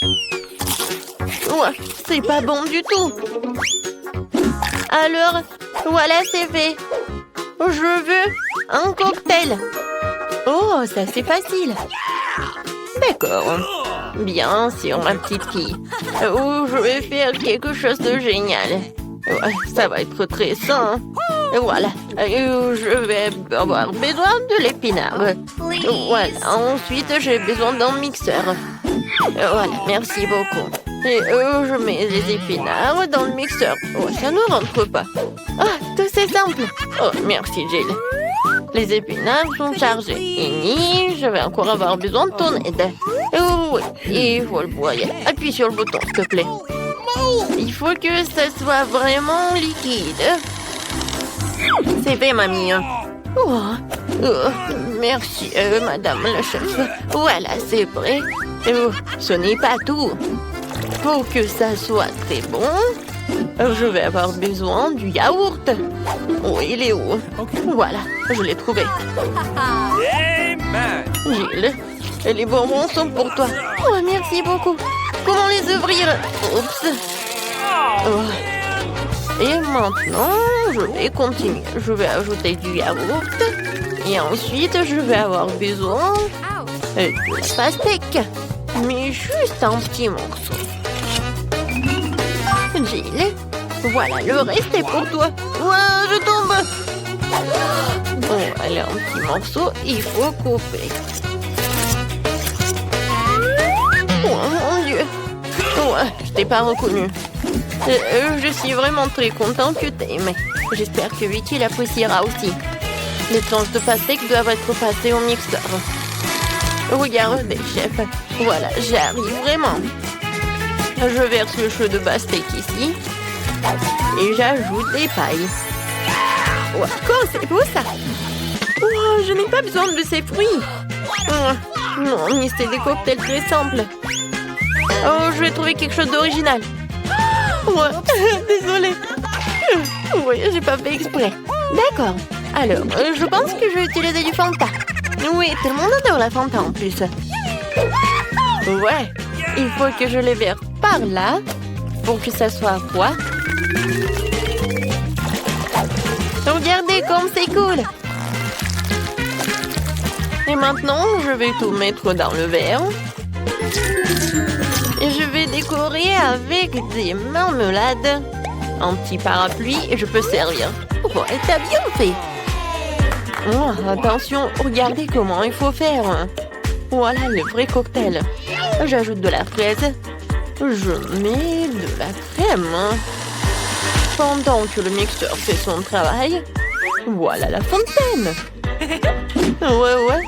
Ouais, c'est pas bon du tout. Alors, voilà, c'est fait. Je veux un cocktail. Oh, ça c'est facile. D'accord. Bien sûr, ma petite fille. Oh, je vais faire quelque chose de génial. Ouais, ça va être très sain. Voilà. Je vais avoir besoin de l'épinard. Voilà. Ensuite, j'ai besoin d'un mixeur. Voilà, merci beaucoup. Et je mets les épinards dans le mixeur. Oh, ça ne rentre pas. Ah, tout c'est simple. Oh, merci, Jill. Les épinards sont chargés. Et je vais encore avoir besoin de ton aide. Oh, oui, il faut le broyer. Appuie sur le bouton, s'il te plaît. Il faut que ça soit vraiment liquide. C'est fait, mamie. Oh, merci, madame la chef. Voilà, c'est prêt. Oh, ce n'est pas tout. Pour que ça soit très bon, je vais avoir besoin du yaourt. Oh, il est où? Voilà, je l'ai trouvé. Gilles, les bonbons sont pour toi. Oh, merci beaucoup. Comment les ouvrir? Oups. Oh. Et maintenant, je vais continuer. Je vais ajouter du yaourt. Et ensuite, je vais avoir besoin de pastèque. Mais juste un petit morceau. Jill, voilà, le reste est pour toi. Ouah, je tombe. Bon, allez, un petit morceau, il faut couper. Oh mon Dieu. Ouais, je t'ai pas reconnu. Je suis vraiment très contente que t'aimes. J'espère que Vicky l'appréciera aussi. Les tranches de pastèque doivent être passées au mixeur. Regardez, chef. Voilà, j'arrive vraiment. Je verse le chaud de pastèque ici. Et j'ajoute des pailles. Wow, c'est beau ça. Oh, je n'ai pas besoin de ces fruits. Oh, non, mais c'est des cocktails très simples. Oh, je vais trouver quelque chose d'original. Ouais, désolée. Oui, j'ai pas fait exprès. D'accord. Alors, je pense que je vais utiliser du Fanta. Oui, tout le monde adore la Fanta en plus. Ouais, il faut que je les verse par là pour que ça soit froid. Regardez comme c'est cool. Et maintenant, je vais tout mettre dans le verre. Et je vais décorer avec des marmelades. Un petit parapluie et je peux servir. Oh, et t'as bien fait. Oh, attention, regardez comment il faut faire. Voilà le vrai cocktail. J'ajoute de la fraise. Je mets de la crème. Pendant que le mixeur fait son travail, voilà la fontaine. Ouais.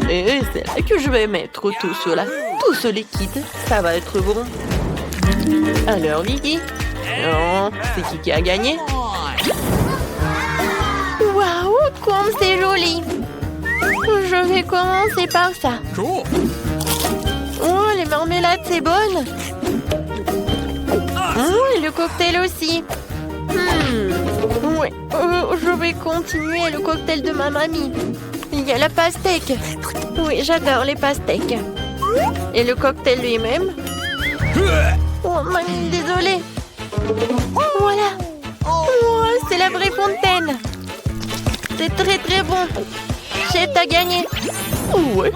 Et c'est là que je vais mettre tout cela. Tout ce liquide, ça va être bon. Alors, Vicky, c'est qui a gagné? Waouh, comme c'est joli! Je vais commencer par ça. Oh, les marmelades, c'est bonne. Oh, et le cocktail aussi. Oui, je vais continuer le cocktail de ma mamie. Il y a la pastèque. Oui, j'adore les pastèques. Et le cocktail lui-même. Oh, mamie, désolée. Voilà. Oh, c'est la vraie fontaine. C'est très très bon. Chef, t'as gagné. Ouais.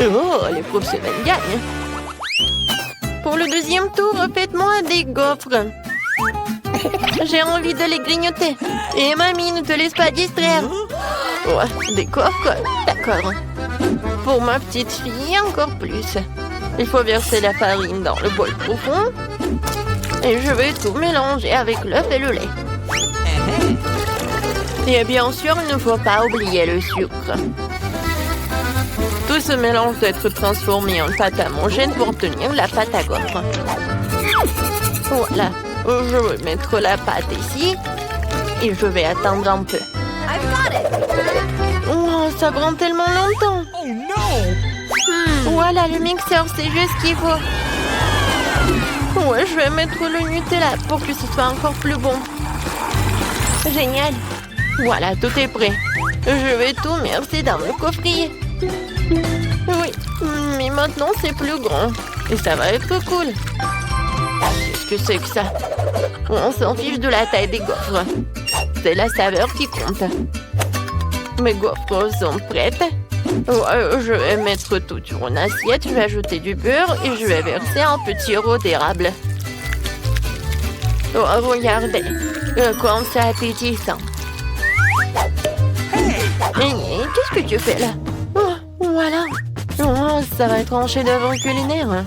Oh, les professionnels gagnent. Pour le deuxième tour, faites-moi des gaufres. J'ai envie de les grignoter. Et mamie, ne te laisse pas distraire. Ouais, des gaufres, d'accord. Pour ma petite fille, encore plus. Il faut verser la farine dans le bol profond. Et je vais tout mélanger avec l'œuf et le lait. Et bien sûr, il ne faut pas oublier le sucre. Tout ce mélange doit être transformé en pâte à manger pour tenir la pâte à gaufres. Voilà, je vais mettre la pâte ici et je vais attendre un peu. Oh, ça prend tellement longtemps. Voilà, le mixeur, c'est juste ce qu'il faut. Ouais, je vais mettre le Nutella pour que ce soit encore plus bon. Génial. Voilà, tout est prêt. Je vais tout verser dans le coffrier. Oui, mais maintenant c'est plus grand. Et ça va être cool. Qu'est-ce que c'est que ça? On s'en fiche de la taille des gaufres. C'est la saveur qui compte. Mes gaufres sont prêtes. Je vais mettre tout sur une assiette. Je vais ajouter du beurre et je vais verser un petit sirop d'érable. Oh, regardez. Comme c'est appétissant. Qu'est-ce que tu fais là? Oh, voilà. Oh, ça va être un chef-d'œuvre culinaire.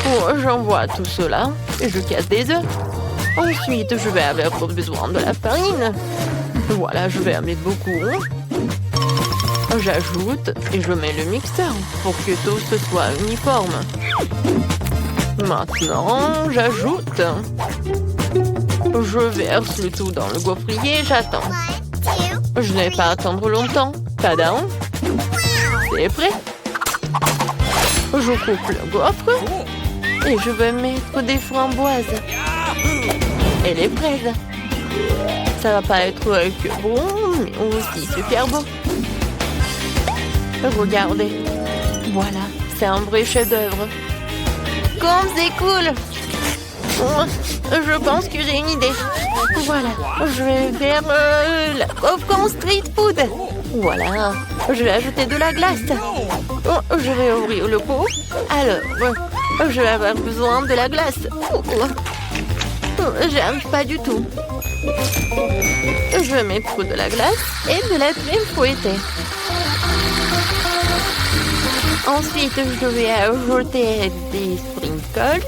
Oh, j'envoie tout cela et je casse des œufs. Ensuite, je vais avoir besoin de la farine. Voilà, je vais en mettre beaucoup. J'ajoute et je mets le mixeur pour que tout ce soit uniforme. Maintenant, j'ajoute. Je verse le tout dans le gaufrier et j'attends. Je n'ai pas à attendre longtemps. Tadam! C'est prêt. Je coupe le gaufre et je vais mettre des framboises. Et les fraises. Ça va pas être que bon, mais aussi super beau. Regardez. Voilà, c'est un vrai chef-d'œuvre. Comme c'est cool! Je pense que j'ai une idée. Voilà, je vais faire la gaufre en street food. Voilà, je vais ajouter de la glace. Je vais ouvrir le pot. Alors, je vais avoir besoin de la glace. J'arrive pas du tout. Je vais mettre de la glace et de la crème fouettée. Ensuite, je vais ajouter des sprinkles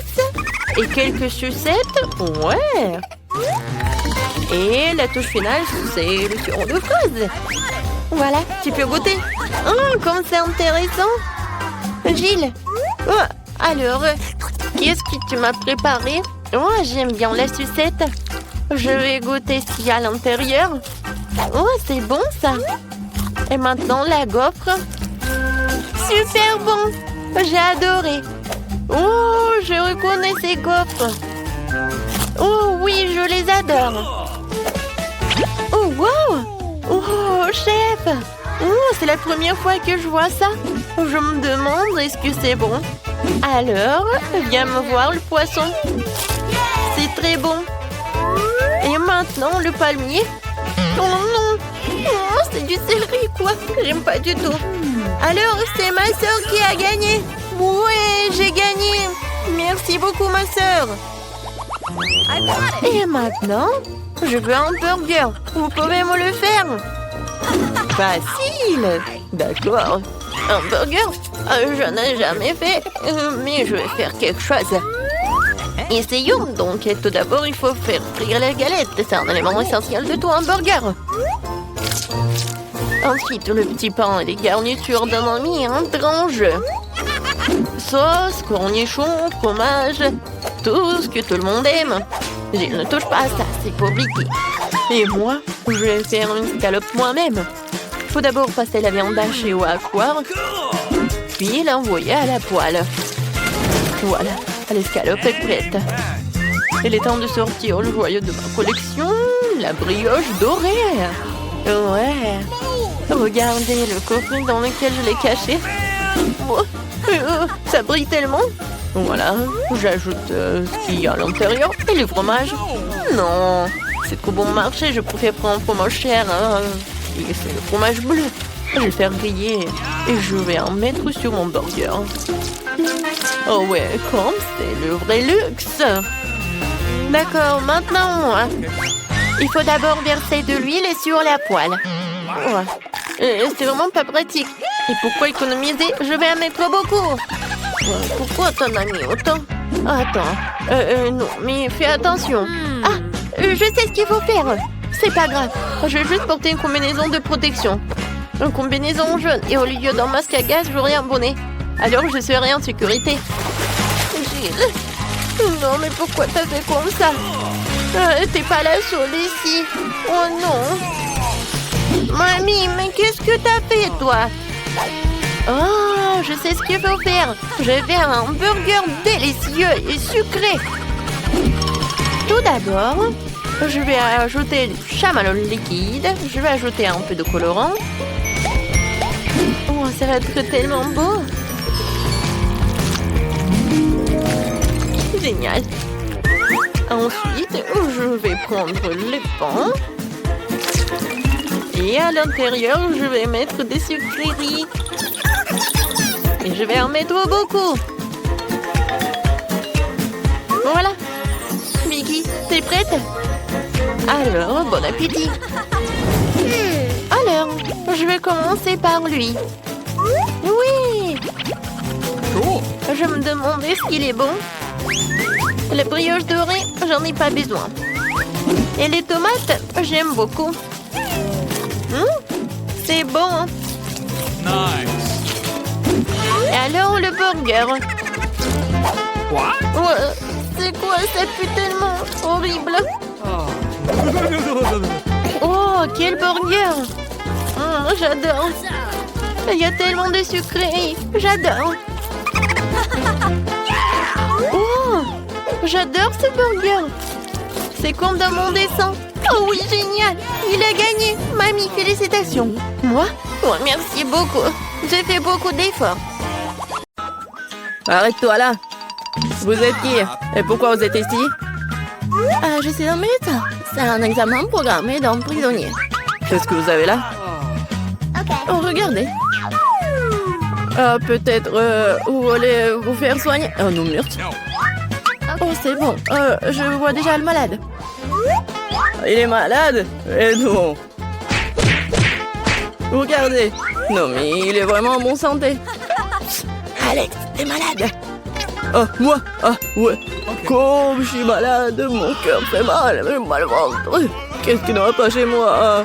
et quelques sucettes. Ouais. Et la touche finale, c'est le sirop de fraise. Voilà, tu peux goûter. Oh, comme c'est intéressant. Gilles. Oh, alors, qu'est-ce que tu m'as préparé? Oh, j'aime bien la sucette. Je vais goûter ce qu'il y a à l'intérieur. Oh, c'est bon ça. Et maintenant, la gaufre. Super bon. J'ai adoré. Oh, je reconnais ces gaufres. Oh oui, je les adore. Oh, wow. Oh, chef. Oh, c'est la première fois que je vois ça. Je me demande, est-ce que c'est bon? Alors, viens me voir le poisson. C'est très bon. Et maintenant, le palmier. Oh non. Oh, c'est du céleri, quoi. J'aime pas du tout. Alors, c'est ma sœur qui a gagné. Ouais, j'ai gagné. Merci beaucoup, ma sœur. Et maintenant, je veux un burger. Vous pouvez me le faire? Facile. D'accord. Un burger? Je n'ai jamais fait, mais je vais faire quelque chose. Essayons donc. Tout d'abord, il faut faire frire les galettes. C'est un élément essentiel de tout hamburger. Ensuite, le petit pain et les garnitures de mamie entrent en jeu. Sauce, cornichons, fromage, tout ce que tout le monde aime. Je ne touche pas à ça, c'est pour Vicky. Et moi, je vais faire une escalope moi-même. Il faut d'abord passer la viande hachée au hachoir, puis l'envoyer à la poêle. Voilà, l'escalope est prête. Il est temps de sortir le joyau de ma collection, la brioche dorée. Ouais. Regardez le coffret dans lequel je l'ai caché. Oh, ça brille tellement. Voilà, j'ajoute ce qu'il y a à l'intérieur et le fromage. Non, c'est trop bon marché, je préfère prendre un fromage cher. Hein. Et c'est le fromage bleu. Je vais le faire griller et je vais en mettre sur mon burger. Oh ouais, comme c'est le vrai luxe. D'accord, maintenant moi. Il faut d'abord verser de l'huile sur la poêle. Ouais. C'est vraiment pas pratique. Et pourquoi économiser? Je vais en mettre beaucoup. Pourquoi t'en as mis autant? Attends. Non, mais fais attention. Ah, je sais ce qu'il faut faire. C'est pas grave. Je vais juste porter une combinaison de protection. Une combinaison jaune. Et au lieu d'un masque à gaz, j'aurai un bonnet. Alors je serai en sécurité. Gilles. Non, mais pourquoi t'as fait comme ça? T'es pas la seule ici. Oh non. Mamie, mais qu'est-ce que t'as fait, toi? Oh, je sais ce qu'il faut faire. Je vais faire un burger délicieux et sucré. Tout d'abord, je vais ajouter du chamallow liquide. Je vais ajouter un peu de colorant. Oh, ça va être tellement beau. génial. Ensuite, je vais prendre les pains. Et à l'intérieur, je vais mettre des sucreries. Et je vais en mettre beaucoup. Voilà. Vicky, t'es prête? Alors, bon appétit. Alors, je vais commencer par lui. Oui. Je me demandais ce qu'il est bon. La brioche dorée, j'en ai pas besoin. Et les tomates, j'aime beaucoup. C'est bon. Nice. Et alors, le burger. What? Ouais, c'est quoi? Ça pue tellement horrible. Oh, quel burger. J'adore. Il y a tellement de sucreries. J'adore. Oh, j'adore ce burger. C'est comme dans mon dessin. Oh oui, génial. Il a gagné. Mamie, félicitations. Moi? Oh, merci beaucoup. J'ai fait beaucoup d'efforts. Arrête-toi là. Vous êtes qui? Et pourquoi vous êtes ici? Je suis un médecin. C'est un examen programmé d'un prisonnier. Qu'est-ce que vous avez là? Oh, regardez. Peut-être vous voulez vous faire soigner? Oh non, merde. Oh, c'est bon. Je vois déjà le malade. Il est malade? Et non. Regardez. Non, mais il est vraiment en bonne santé. Alex, t'es malade. Oh, moi? Ah, ouais. Comme je suis malade, mon cœur fait mal, j'ai mal au ventre. Qu'est-ce qui ne va pas chez moi? Ah,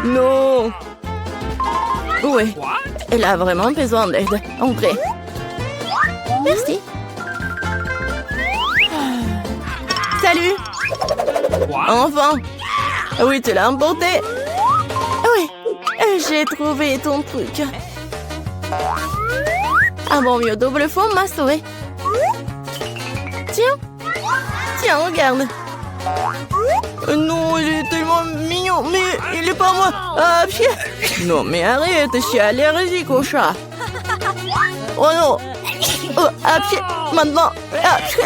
non. Oui, elle a vraiment besoin d'aide. Entrez. Merci. Salut. Enfin. Oui, tu l'as emporté. Oui, j'ai trouvé ton truc. Ah bon, mieux double fond m'a sauvé. Tiens, regarde. Non, il est tellement mignon, mais il est pas moi. Ah, pied. Non, mais arrête, je suis allergique au chat. Oh non. Oh, à pied, maintenant. Ah, pied.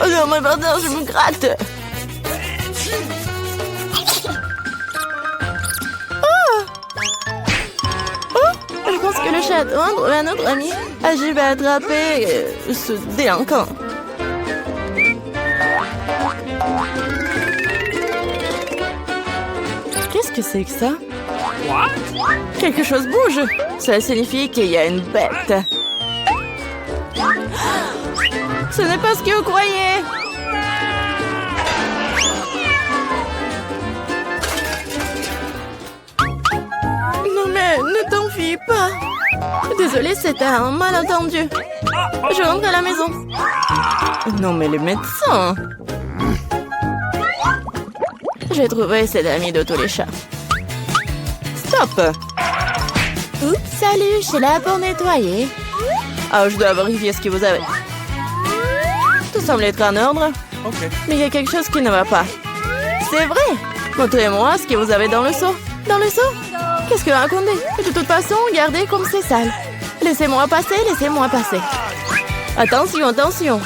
Oh non, mais pardon, je me gratte. Je pense que le chat doit trouver un autre ami. Je vais attraper ce délinquant. Qu'est-ce que c'est que ça? What? Quelque chose bouge. Ça signifie qu'il y a une bête. Ce n'est pas ce que vous croyez. Non mais, ne t'enfuis pas. Désolée, c'était un malentendu. Je rentre à la maison. Non, mais les médecins. J'ai trouvé cet ami de tous les chats. Stop. Oups, salut, je suis là pour nettoyer. Ah, je dois vérifier ce que vous avez. Tout semble être en ordre. Ok. Mais il y a quelque chose qui ne va pas. C'est vrai. Montrez-moi ce que vous avez dans le seau. Dans le seau? Qu'est-ce que vous racontez? De toute façon, regardez comme c'est sale. Laissez-moi passer, laissez-moi passer. Attention, attention.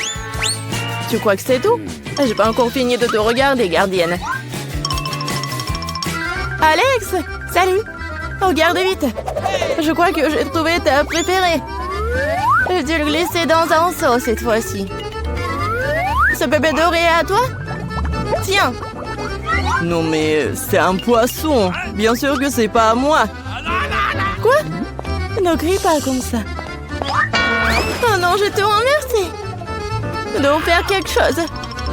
Tu crois que c'est tout? J'ai pas encore fini de te regarder, gardienne. Alex, salut. Regarde vite. Je crois que j'ai trouvé ta préférée. J'ai dû le glisser dans un seau cette fois-ci. Ce bébé doré est à toi? Tiens. Non, mais c'est un poisson. Bien sûr que c'est pas à moi. Quoi? Ne crie pas comme ça. Oh non, je te remercie. Nous devons faire quelque chose.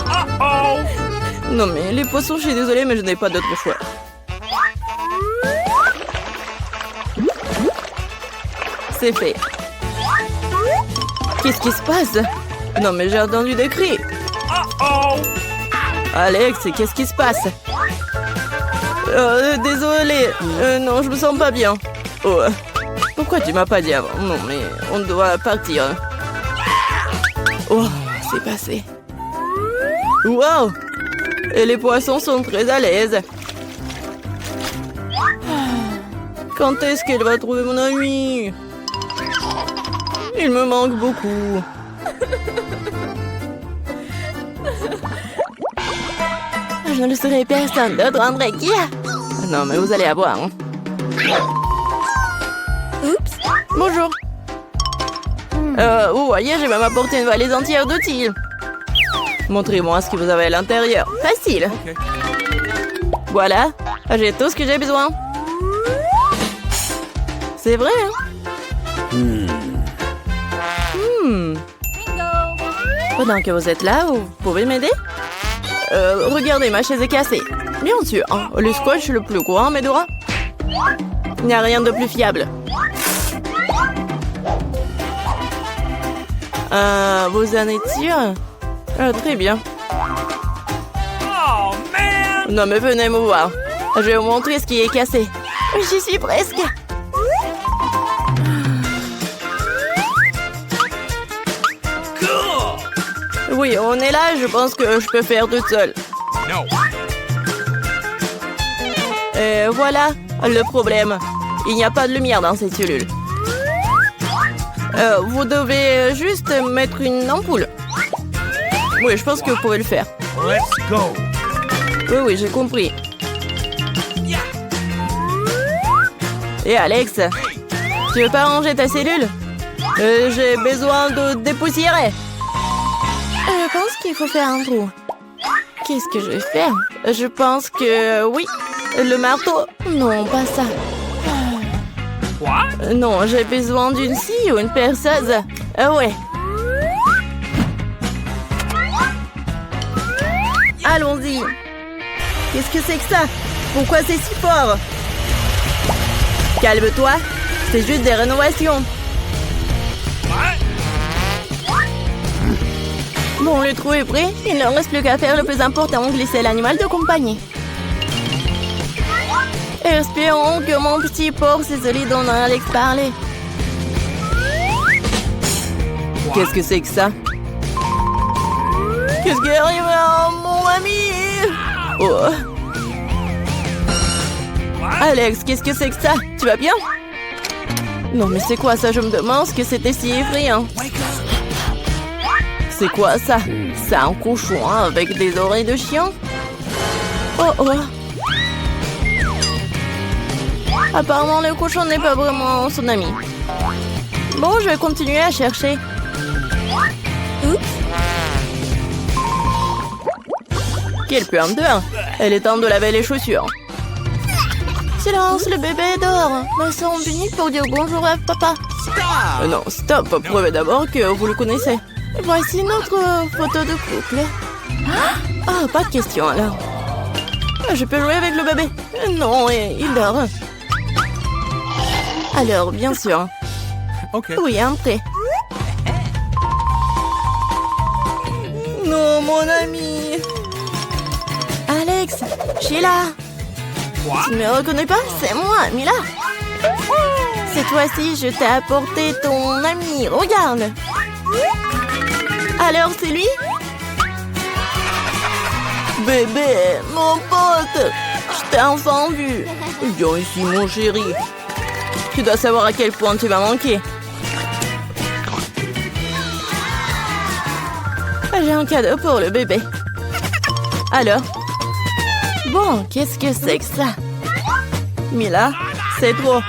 Uh-oh. Non, mais les poissons, je suis désolée, mais je n'ai pas d'autre choix. C'est fait. Qu'est-ce qui se passe? Non, mais j'ai entendu des cris. Uh-oh. Alex, qu'est-ce qui se passe? Désolée. Non, je me sens pas bien. Oh, pourquoi tu m'as pas dit avant? Non, mais on doit partir. Oh, c'est passé. Wow! Et les poissons sont très à l'aise. Quand est-ce qu'elle va trouver mon ami? Il me manque beaucoup. Je ne le serai personne d'autre, André. Qui a? Non, mais vous allez avoir. Hein. Oups. Bonjour. Vous voyez, j'ai même apporté une valise entière d'outils. Montrez-moi ce que vous avez à l'intérieur. Facile. Okay. Voilà, j'ai tout ce que j'ai besoin. C'est vrai, hein? Pendant que vous êtes là, vous pouvez m'aider? Regardez, ma chaise est cassée. Bien sûr, hein, le scotch le plus grand, Medora. Il n'y a rien de plus fiable. Vous en êtes sûr? Très bien. Oh, man! Non mais venez me voir. Je vais vous montrer ce qui est cassé. J'y suis presque. Cool! Oui, on est là, je pense que je peux faire toute seule. No. Et voilà le problème. Il n'y a pas de lumière dans cette cellule. Vous devez juste mettre une ampoule. Oui, je pense que vous pouvez le faire. Let's go. Oui, j'ai compris. Et Alex, tu veux pas ranger ta cellule? J'ai besoin de dépoussiérer. Je pense qu'il faut faire un trou. Qu'est-ce que je vais faire? Je pense que oui. Le marteau? Non, pas ça. What? Non, j'ai besoin d'une scie ou une perceuse. Ouais. Allons-y. Qu'est-ce que c'est que ça? Pourquoi c'est si fort? Calme-toi. C'est juste des rénovations. What? Bon, le trou est prêt. Il ne reste plus qu'à faire le plus important, glisser l'animal de compagnie. Espérons que mon petit porc c'est celui dont Alex parlait. Qu'est-ce que c'est que ça? Qu'est-ce qui arrive à mon ami? Oh. Alex, qu'est-ce que c'est que ça? Tu vas bien? Non, mais c'est quoi ça? Je me demande ce que c'était si effrayant. C'est quoi ça? C'est un cochon hein, avec des oreilles de chien? Oh oh. Apparemment, le cochon n'est pas vraiment son ami. Bon, je vais continuer à chercher. Oups. Quelle puanteur! Elle est temps de laver les chaussures. Silence, le bébé dort. Mais c'est unique pour dire bonjour à papa. Non, stop. Prouvez d'abord que vous le connaissez. Voici notre photo de couple. Ah, pas de question alors. Je peux jouer avec le bébé? Non, il dort. Alors, bien sûr. Okay. Oui, entrez. Non, mon ami. Alex, Sheila. What? Tu ne me reconnais pas? C'est moi, Mila. Cette fois-ci, je t'ai apporté ton ami. Regarde. Alors, c'est lui? Bébé, mon pote. Je t'ai enfin vu. Viens ici, mon chéri. Tu dois savoir à quel point tu vas manquer. J'ai un cadeau pour le bébé. Alors? Bon, qu'est-ce que c'est que ça? Mila, c'est trop.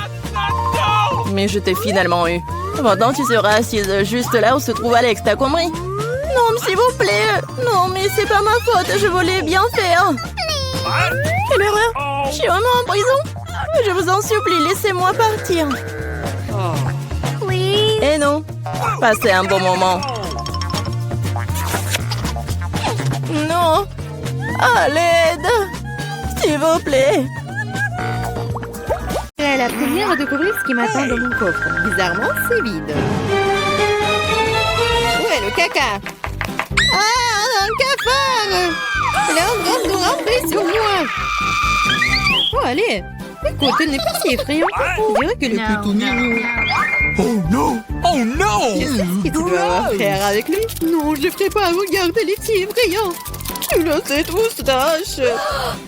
Mais je t'ai finalement eu. Maintenant, tu seras assise juste là où se trouve Alex, t'as compris? Non, s'il vous plaît. Non, mais c'est pas ma faute, je voulais bien faire. Quelle horreur! Je suis vraiment en prison. Je vous en supplie, laissez-moi partir. Please. Et non, passez un bon moment. Non, à l'aide, s'il vous plaît. C'est la première à découvrir ce qui m'attend dans mon coffre. Bizarrement, c'est vide. Où est le caca? Ah, un cafard! Il a un grand paix sur moi. Oh, allez. Écoute, elle n'est pas si effrayante. On dirait qu'elle est plutôt mignonne. Oh no! Oh no! Qu'est-ce que tu dois avoir faire avec lui? Non, je ne ferai pas. Regarde, elle est si effrayante. Tu le sais, moustache.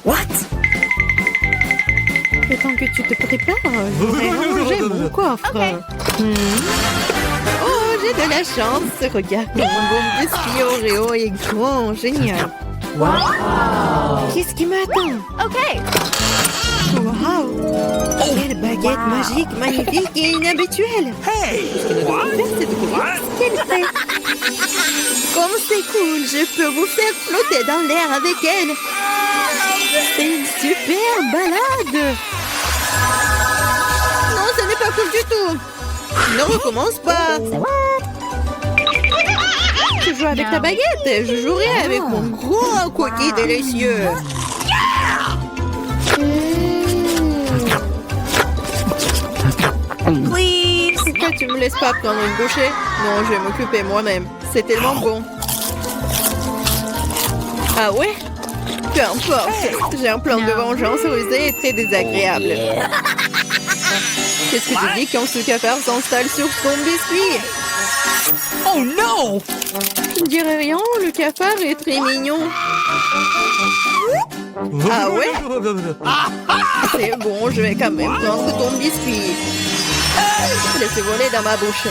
What? Le temps que tu te prépares, je vais ranger mon coffre. Oh, j'ai J'ai de la chance. Regarde, mon bon biscuit Oreo est grand. Génial. Qu'est-ce qui m'attend? OK. Wow! Quelle baguette magique, magnifique et inhabituelle! Hey! What? Quelle fête! Comme c'est cool! Je peux vous faire flotter dans l'air avec elle! C'est une super balade! Non, ce n'est pas cool du tout! Ne recommence pas! Tu joues avec ta baguette! Je jouerai avec mon gros cookie délicieux! Please. Pourquoi tu me laisses pas prendre une bouchée? Non, je vais m'occuper moi-même. C'est tellement bon. Ah ouais? Peu importe. J'ai un plan de vengeance rusé et très désagréable. Qu'est-ce que tu dis quand ce cafard s'installe sur ton biscuit? Oh no! Je ne dirais rien, le cafard est très mignon. Ah ouais? C'est bon, je vais quand même prendre ton biscuit. Laissez voler dans ma bouche.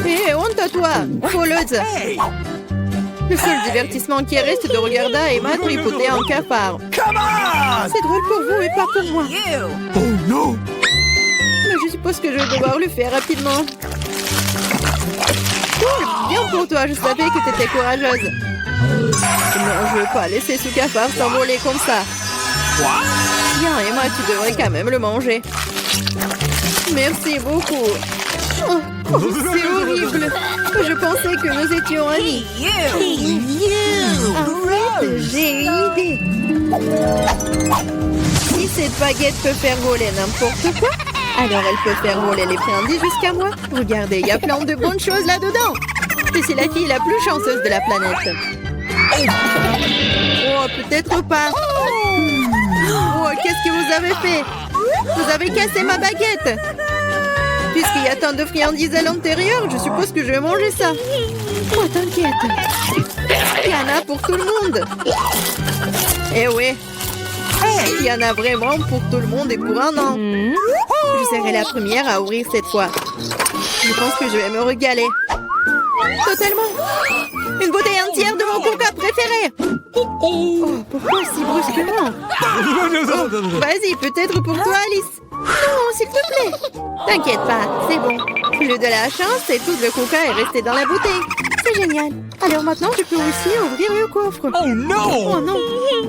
Hé, honte à toi, voleuse. Hey! Le seul divertissement qui reste de regarder Emma tripoter un cafard. Come on! C'est drôle pour vous et pas pour moi. Oh no! Mais je suppose que je vais devoir le faire rapidement. Cool, bien pour toi, je savais que t'étais courageuse. Non, je veux pas laisser ce cafard s'envoler comme ça. What? Bien, Emma, tu devrais quand même le manger. Merci beaucoup. Oh, c'est horrible. Je pensais que nous étions amis. Arrête, j'ai une idée. Si cette baguette peut faire voler n'importe quoi, alors elle peut faire voler les friandises jusqu'à moi. Regardez, il y a plein de bonnes choses là-dedans. Je suis la fille la plus chanceuse de la planète. Oh, peut-être pas. Oh, qu'est-ce que vous avez fait? Vous avez cassé ma baguette. Puisqu'il y a tant de friandises à l'intérieur, je suppose que je vais manger ça. Oh, t'inquiète. Il y en a pour tout le monde. Eh oui. Il y en a vraiment pour tout le monde et pour un an. Je serai la première à ouvrir cette fois. Je pense que je vais me régaler. Totalement. Une bouteille entière de mon coca préféré. Oh, pourquoi si brusquement? Vas-y, peut-être pour toi, Alice. Non, s'il te plaît. T'inquiète pas, c'est bon. J'ai eu de la chance et tout le coca est resté dans la bouteille. C'est génial. Alors maintenant, je peux aussi ouvrir le coffre. Oh no! Oh non.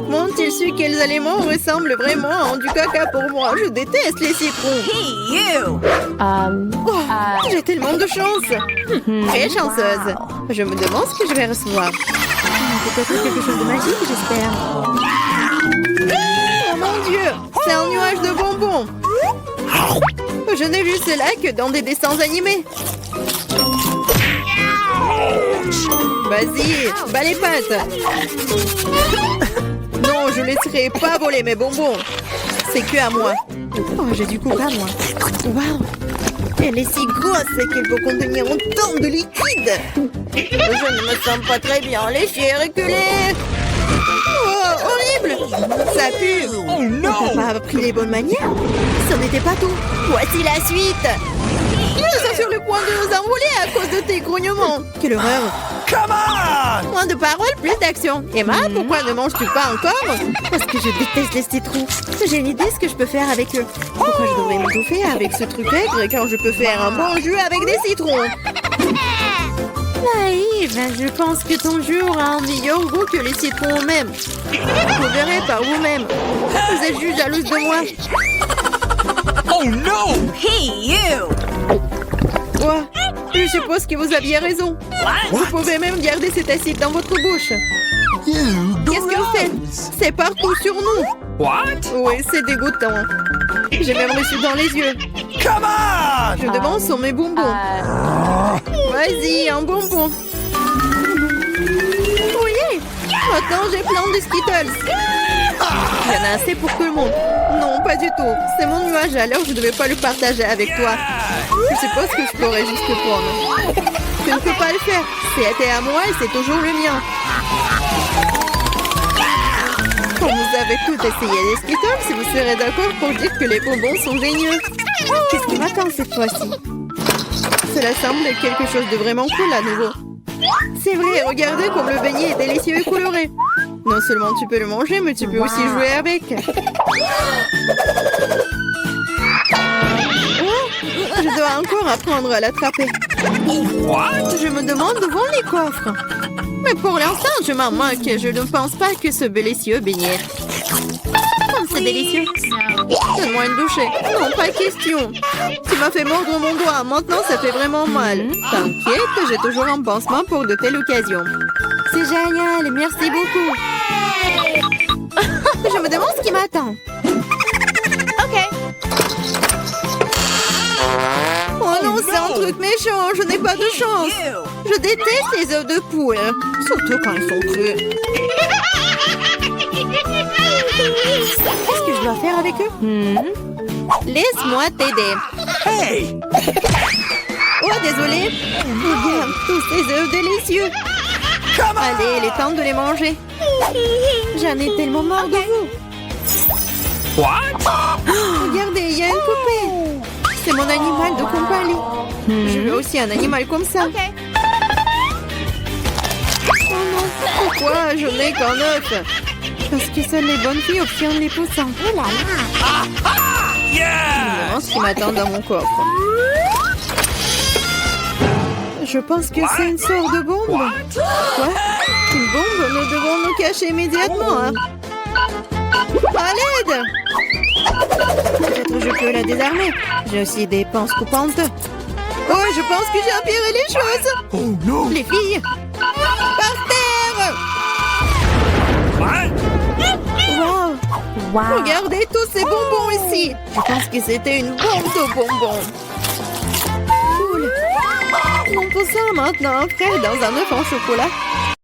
M'ont-ils su quels aliments ressemblent vraiment à du caca pour moi? Je déteste les citrons. Oh, j'ai tellement de chance. Très chanceuse. Je me demande ce que je vais recevoir. Peut-être quelque chose de magique, j'espère. Oh mon Dieu, c'est un nuage de bonbons. Je n'ai vu cela que dans des dessins animés. Vas-y, bats les pattes. Non, je laisserai pas voler mes bonbons. C'est que à moi. Oh, j'ai du coca, moi. Waouh. Elle est si grosse qu'elle peut contenir autant de liquide. Je ne me sens pas très bien. Les chiens reculés. Oh, horrible. Ça pue. Oh no! T'as pas appris les bonnes manières? Ce n'était pas tout. Voici la suite. Nous sommes sur le point de nous envoler à cause de tes grognements. Quelle horreur. Come on! Moins de paroles, plus d'action. Emma, pourquoi ne manges-tu pas encore? Parce que je déteste les citrons. J'ai une idée ce que je peux faire avec eux. Pourquoi je devrais m'étouffer avec ce truc aigre quand je peux faire un bon jus avec des citrons? Naïve, je pense que ton jus aura un meilleur goût que les citrons eux-mêmes. Vous verrez par vous-même. Vous êtes juste jalouse de moi. Oh no! Ouais, je suppose que vous aviez raison. Vous pouvez même garder cet acide dans votre bouche. Qu'est-ce que vous faites? C'est partout sur nous. What? Oui, c'est dégoûtant. J'ai même reçu dans les yeux. Come on! Je demande sur mes bonbons. Vas-y, un bonbon. Oui, maintenant j'ai plein de Skittles. Il y en a assez pour tout le monde. Non, pas du tout. C'est mon nuage, alors je ne devais pas le partager avec toi. Je suppose que je pourrais juste le prendre. Je ne peux pas le faire. C'était à moi et c'est toujours le mien. Quand vous avez tout essayé les Skittles, vous serez d'accord pour dire que les bonbons sont géniaux. Qu'est-ce qui m'attend cette fois-ci? Cela semble être quelque chose de vraiment cool à nouveau. C'est vrai, regardez comme le beignet est délicieux et coloré. Non seulement tu peux le manger, mais tu peux aussi jouer avec. Oh, je dois encore apprendre à l'attraper. What? Je me demande où vont les coffres. Mais pour l'instant, je m'en moque. Je ne pense pas que ce délicieux beignet. Comme c'est délicieux. Donne-moi une bouchée. Non, pas question. Tu m'as fait mordre mon doigt. Maintenant, ça fait vraiment mal. T'inquiète, j'ai toujours un pansement pour de telles occasions. C'est génial. Merci beaucoup. Je me demande ce qui m'attend. OK. Oh non, c'est un truc méchant. Je n'ai pas de chance. Je déteste les œufs de poule. Surtout quand ils sont crus. Qu'est-ce que je dois faire avec eux? Laisse-moi t'aider. Hey! Oh, désolé. Regarde tous ces œufs délicieux. Allez, il est temps de les manger. J'en ai tellement marre de vous. What? Regardez, il y a une poupée. C'est mon animal de compagnie. Je veux aussi un animal comme ça. Oh non, pourquoi je n'ai qu'un œuf? Parce que seules les bonnes filles obtiennent les poussins. Oh là là. Je me Yeah! demande ce qui m'attend dans mon coffre. Je pense que c'est une sorte de bombe. Quoi? Une bombe? Nous devons nous cacher immédiatement. Hein? À l'aide! Peut-être je peux la désarmer. J'ai aussi des pinces coupantes. Oh, je pense que j'ai empiré les choses. Oh no! Les filles, par terre! What? Wow! Regardez tous ces bonbons ici. Je pense que c'était une bombe de bonbons. Cool. Mon poussin a maintenant un frère dans un œuf en chocolat.